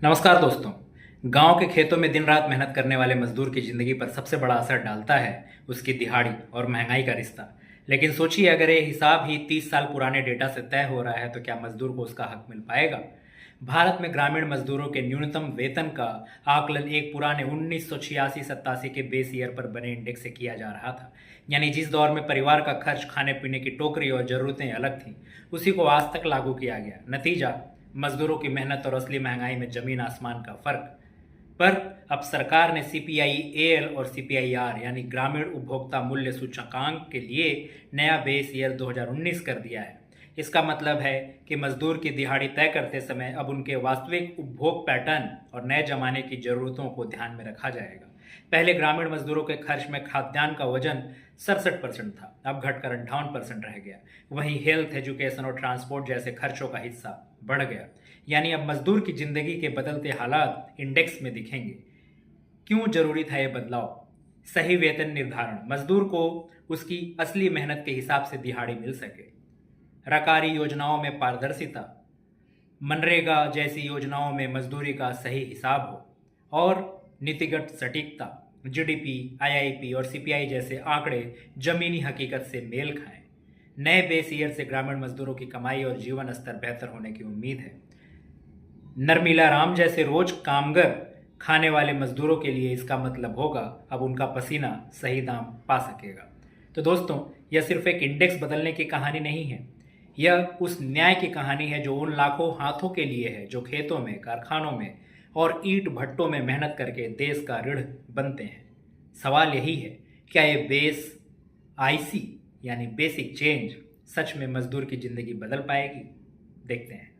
नमस्कार दोस्तों। गांव के खेतों में दिन रात मेहनत करने वाले मजदूर की जिंदगी पर सबसे बड़ा असर डालता है उसकी दिहाड़ी और महंगाई का रिश्ता। लेकिन सोचिए, अगर ये हिसाब ही 30 साल पुराने डेटा से तय हो रहा है तो क्या मजदूर को उसका हक मिल पाएगा? भारत में ग्रामीण मजदूरों के न्यूनतम वेतन का आकलन एक पुराने 1986-87 के बेस ईयर पर बने इंडेक्स से किया जा रहा था। यानी जिस दौर में परिवार का खर्च, खाने पीने की टोकरी और ज़रूरतें अलग थीं, उसी को आज तक लागू किया गया। नतीजा, मजदूरों की मेहनत और असली महंगाई में जमीन आसमान का फर्क। पर अब सरकार ने सीपीआई एएल और सीपीआई आर यानी ग्रामीण उपभोक्ता मूल्य सूचकांक के लिए नया बेस ईयर 2019 कर दिया है। इसका मतलब है कि मजदूर की दिहाड़ी तय करते समय अब उनके वास्तविक उपभोग पैटर्न और नए जमाने की जरूरतों को ध्यान में रखा जाएगा। पहले ग्रामीण मजदूरों के खर्च में खाद्यान्न का वजन 67% था, अब घटकर 58% रह गया। वहीं हेल्थ, एजुकेशन और ट्रांसपोर्ट जैसे खर्चों का हिस्सा बढ़ गया। यानी अब मजदूर की जिंदगी के बदलते हालात इंडेक्स में दिखेंगे। क्यों जरूरी था यह बदलाव? सही वेतन निर्धारण, मजदूर को उसकी असली मेहनत के हिसाब से दिहाड़ी मिल सके। सरकारी योजनाओं में पारदर्शिता, मनरेगा जैसी योजनाओं में मजदूरी का सही हिसाब हो। और नीतिगत सटीकता, जीडीपी, आईआईपी और सीपीआई जैसे आंकड़े जमीनी हकीकत से मेल खाएं। नए बेस ईयर से ग्रामीण मजदूरों की कमाई और जीवन स्तर बेहतर होने की उम्मीद है। नरमीला राम जैसे रोज कामगर खाने वाले मजदूरों के लिए इसका मतलब होगा अब उनका पसीना सही दाम पा सकेगा। तो दोस्तों, यह सिर्फ एक इंडेक्स बदलने की कहानी नहीं है, यह उस न्याय की कहानी है जो उन लाखों हाथों के लिए है जो खेतों में, कारखानों में और ईंट भट्टों में मेहनत करके देश का रीढ़ बनते हैं। सवाल यही है, क्या ये बेस आईसी यानी बेसिक चेंज सच में मजदूर की जिंदगी बदल पाएगी? देखते हैं।